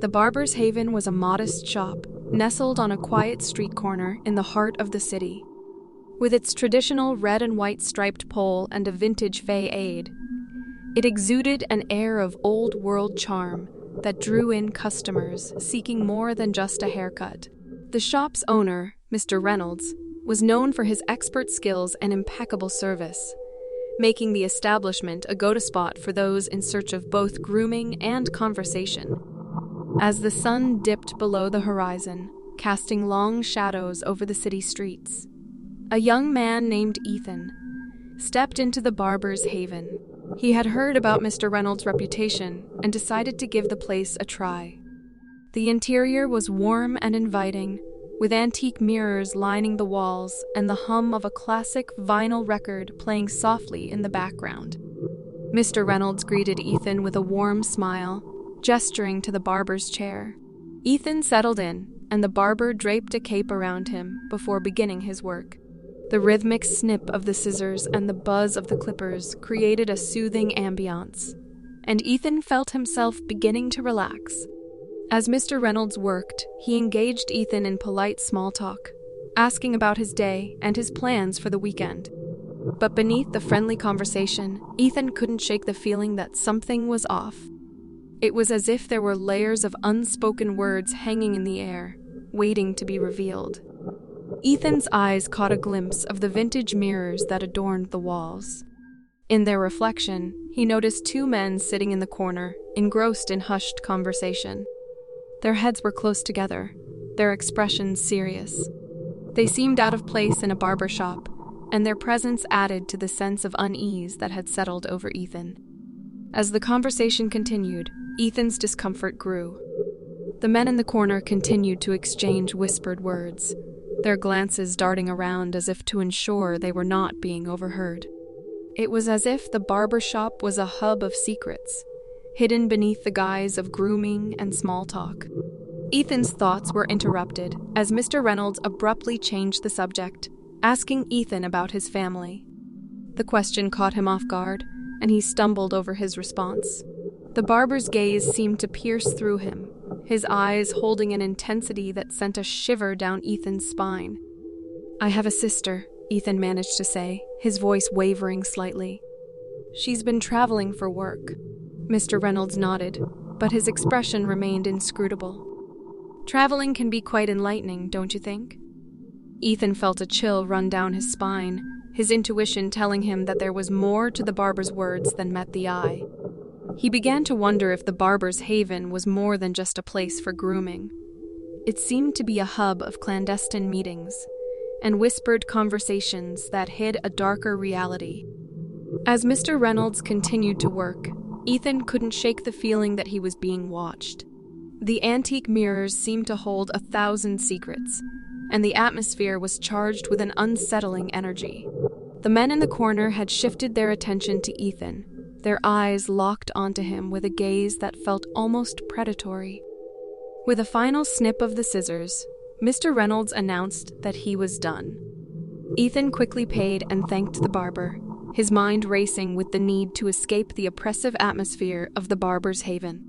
The Barber's Haven was a modest shop, nestled on a quiet street corner in the heart of the city. With its traditional red and white striped pole and a vintage facade, it exuded an air of old-world charm that drew in customers seeking more than just a haircut. The shop's owner, Mr. Reynolds, was known for his expert skills and impeccable service, making the establishment a go-to spot for those in search of both grooming and conversation. As the sun dipped below the horizon, casting long shadows over the city streets, a young man named Ethan stepped into the Barber's Haven. He had heard about Mr. Reynolds' reputation and decided to give the place a try. The interior was warm and inviting, with antique mirrors lining the walls and the hum of a classic vinyl record playing softly in the background. Mr. Reynolds greeted Ethan with a warm smile, gesturing to the barber's chair. Ethan settled in, and the barber draped a cape around him before beginning his work. The rhythmic snip of the scissors and the buzz of the clippers created a soothing ambiance, and Ethan felt himself beginning to relax. As Mr. Reynolds worked, he engaged Ethan in polite small talk, asking about his day and his plans for the weekend. But beneath the friendly conversation, Ethan couldn't shake the feeling that something was off. It was as if there were layers of unspoken words hanging in the air, waiting to be revealed. Ethan's eyes caught a glimpse of the vintage mirrors that adorned the walls. In their reflection, he noticed two men sitting in the corner, engrossed in hushed conversation. Their heads were close together, their expressions serious. They seemed out of place in a barbershop, and their presence added to the sense of unease that had settled over Ethan. As the conversation continued, Ethan's discomfort grew. The men in the corner continued to exchange whispered words, their glances darting around as if to ensure they were not being overheard. It was as if the barbershop was a hub of secrets, hidden beneath the guise of grooming and small talk. Ethan's thoughts were interrupted as Mr. Reynolds abruptly changed the subject, asking Ethan about his family. The question caught him off guard, and he stumbled over his response. The barber's gaze seemed to pierce through him, his eyes holding an intensity that sent a shiver down Ethan's spine. "I have a sister," Ethan managed to say, his voice wavering slightly. "She's been traveling for work." Mr. Reynolds nodded, but his expression remained inscrutable. "Traveling can be quite enlightening, don't you think?" Ethan felt a chill run down his spine, his intuition telling him that there was more to the barber's words than met the eye. He began to wonder if the Barber's Haven was more than just a place for grooming. It seemed to be a hub of clandestine meetings and whispered conversations that hid a darker reality. As Mr. Reynolds continued to work, Ethan couldn't shake the feeling that he was being watched. The antique mirrors seemed to hold 1,000 secrets, and the atmosphere was charged with an unsettling energy. The men in the corner had shifted their attention to Ethan, their eyes locked onto him with a gaze that felt almost predatory. With a final snip of the scissors, Mr. Reynolds announced that he was done. Ethan quickly paid and thanked the barber, his mind racing with the need to escape the oppressive atmosphere of the Barber's Haven.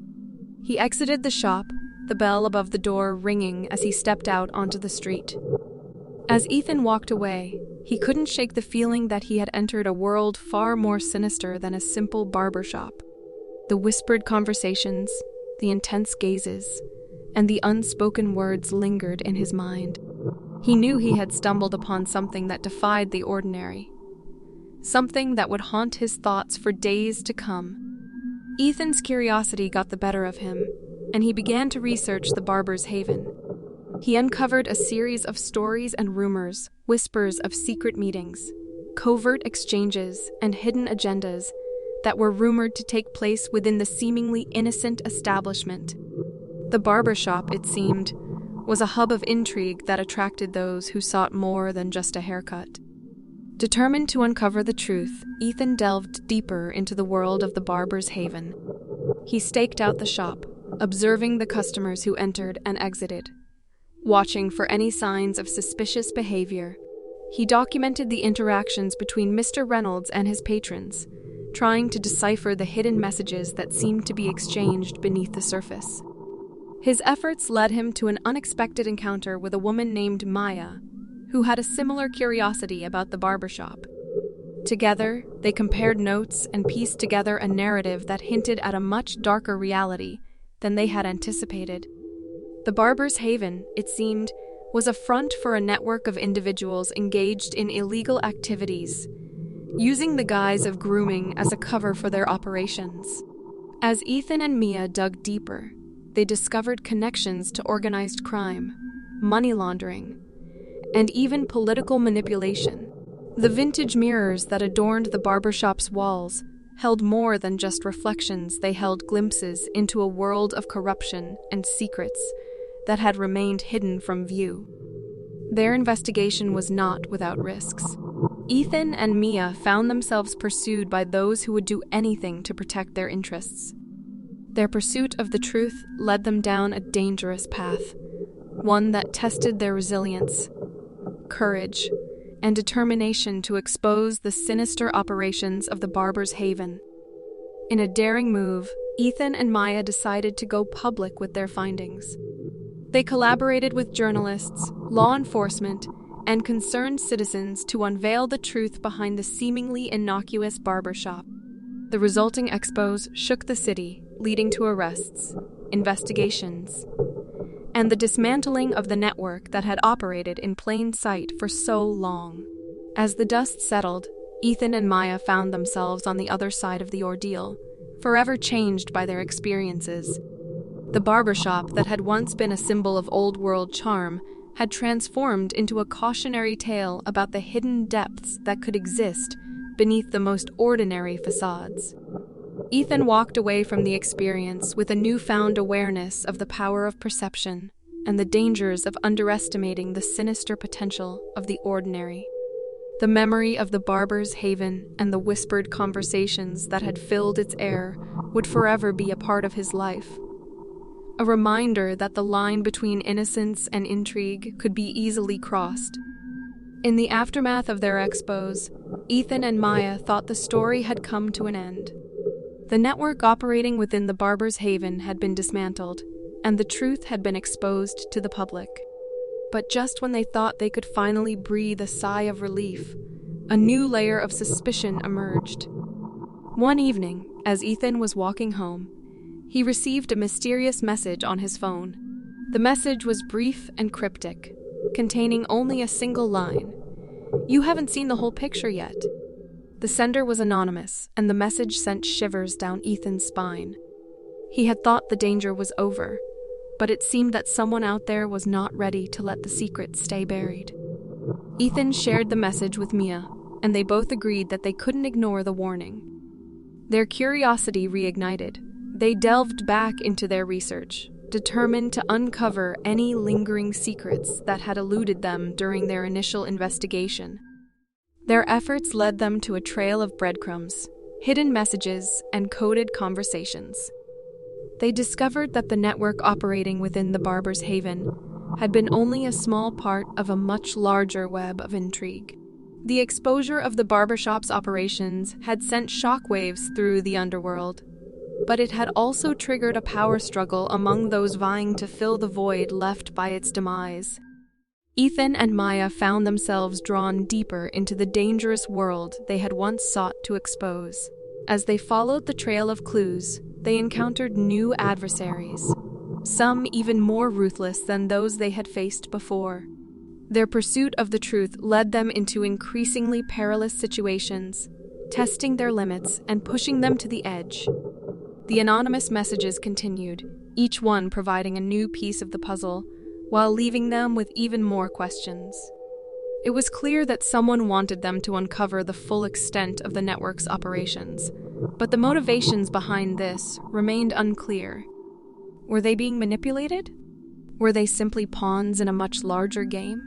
He exited the shop, the bell above the door ringing as he stepped out onto the street. As Ethan walked away, he couldn't shake the feeling that he had entered a world far more sinister than a simple barbershop. The whispered conversations, the intense gazes, and the unspoken words lingered in his mind. He knew he had stumbled upon something that defied the ordinary, something that would haunt his thoughts for days to come. Ethan's curiosity got the better of him, and he began to research the Barber's Haven. He uncovered a series of stories and rumors, whispers of secret meetings, covert exchanges, and hidden agendas that were rumored to take place within the seemingly innocent establishment. The barbershop, it seemed, was a hub of intrigue that attracted those who sought more than just a haircut. Determined to uncover the truth, Ethan delved deeper into the world of the Barber's Haven. He staked out the shop, observing the customers who entered and exited, watching for any signs of suspicious behavior. He documented the interactions between Mr. Reynolds and his patrons, trying to decipher the hidden messages that seemed to be exchanged beneath the surface. His efforts led him to an unexpected encounter with a woman named Maya, who had a similar curiosity about the barbershop. Together, they compared notes and pieced together a narrative that hinted at a much darker reality than they had anticipated. The Barber's Haven, it seemed, was a front for a network of individuals engaged in illegal activities, using the guise of grooming as a cover for their operations. As Ethan and Mia dug deeper, they discovered connections to organized crime, money laundering, and even political manipulation. The vintage mirrors that adorned the barbershop's walls held more than just reflections. They held glimpses into a world of corruption and secrets that had remained hidden from view. Their investigation was not without risks. Ethan and Mia found themselves pursued by those who would do anything to protect their interests. Their pursuit of the truth led them down a dangerous path, one that tested their resilience, courage, and determination to expose the sinister operations of the Barber's Haven. In a daring move, Ethan and Maya decided to go public with their findings. They collaborated with journalists, law enforcement, and concerned citizens to unveil the truth behind the seemingly innocuous barbershop. The resulting expos shook the city, leading to arrests, investigations, and the dismantling of the network that had operated in plain sight for so long. As the dust settled, Ethan and Maya found themselves on the other side of the ordeal, forever changed by their experiences. The barbershop that had once been a symbol of old-world charm had transformed into a cautionary tale about the hidden depths that could exist beneath the most ordinary facades. Ethan walked away from the experience with a newfound awareness of the power of perception and the dangers of underestimating the sinister potential of the ordinary. The memory of the Barber's Haven and the whispered conversations that had filled its air would forever be a part of his life. A reminder that the line between innocence and intrigue could be easily crossed. In the aftermath of their expos, Ethan and Maya thought the story had come to an end. The network operating within the Barber's Haven had been dismantled, and the truth had been exposed to the public. But just when they thought they could finally breathe a sigh of relief, a new layer of suspicion emerged. One evening, as Ethan was walking home, he received a mysterious message on his phone. The message was brief and cryptic, containing only a single line. "You haven't seen the whole picture yet." The sender was anonymous, and the message sent shivers down Ethan's spine. He had thought the danger was over, but it seemed that someone out there was not ready to let the secret stay buried. Ethan shared the message with Mia, and they both agreed that they couldn't ignore the warning. Their curiosity reignited. They delved back into their research, determined to uncover any lingering secrets that had eluded them during their initial investigation. Their efforts led them to a trail of breadcrumbs, hidden messages, and coded conversations. They discovered that the network operating within the Barber's Haven had been only a small part of a much larger web of intrigue. The exposure of the barbershop's operations had sent shockwaves through the underworld, but it had also triggered a power struggle among those vying to fill the void left by its demise. Ethan and Maya found themselves drawn deeper into the dangerous world they had once sought to expose. As they followed the trail of clues, they encountered new adversaries, some even more ruthless than those they had faced before. Their pursuit of the truth led them into increasingly perilous situations, testing their limits and pushing them to the edge. The anonymous messages continued, each one providing a new piece of the puzzle, while leaving them with even more questions. It was clear that someone wanted them to uncover the full extent of the network's operations, but the motivations behind this remained unclear. Were they being manipulated? Were they simply pawns in a much larger game?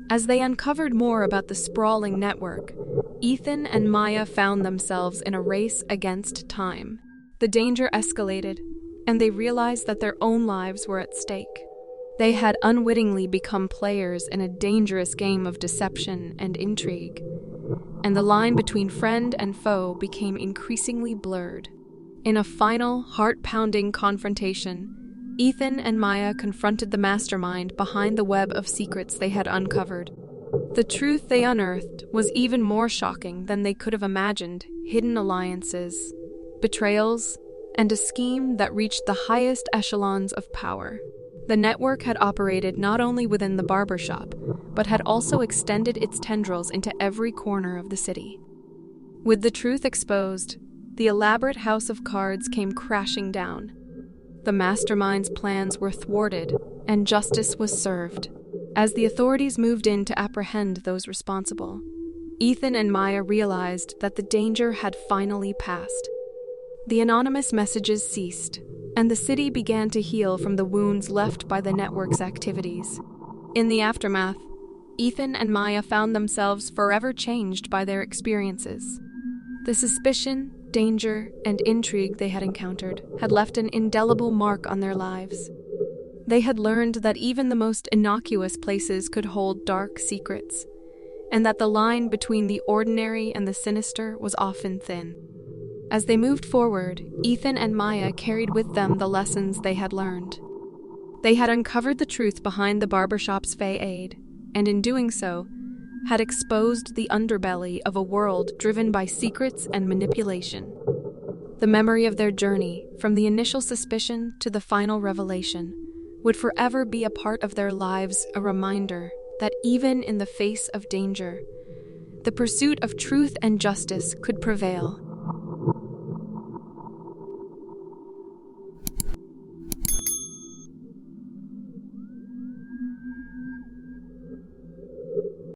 As they uncovered more about the sprawling network, Ethan and Maya found themselves in a race against time. The danger escalated, and they realized that their own lives were at stake. They had unwittingly become players in a dangerous game of deception and intrigue, and the line between friend and foe became increasingly blurred. In a final, heart-pounding confrontation, Ethan and Maya confronted the mastermind behind the web of secrets they had uncovered. The truth they unearthed was even more shocking than they could have imagined: hidden alliances, betrayals, and a scheme that reached the highest echelons of power. The network had operated not only within the barbershop, but had also extended its tendrils into every corner of the city. With the truth exposed, the elaborate house of cards came crashing down. The mastermind's plans were thwarted, and justice was served. As the authorities moved in to apprehend those responsible, Ethan and Maya realized that the danger had finally passed. The anonymous messages ceased, and the city began to heal from the wounds left by the network's activities. In the aftermath, Ethan and Maya found themselves forever changed by their experiences. The suspicion, danger, and intrigue they had encountered had left an indelible mark on their lives. They had learned that even the most innocuous places could hold dark secrets, and that the line between the ordinary and the sinister was often thin. As they moved forward, Ethan and Maya carried with them the lessons they had learned. They had uncovered the truth behind the barbershop's facade, and in doing so, had exposed the underbelly of a world driven by secrets and manipulation. The memory of their journey, from the initial suspicion to the final revelation, would forever be a part of their lives, a reminder that even in the face of danger, the pursuit of truth and justice could prevail.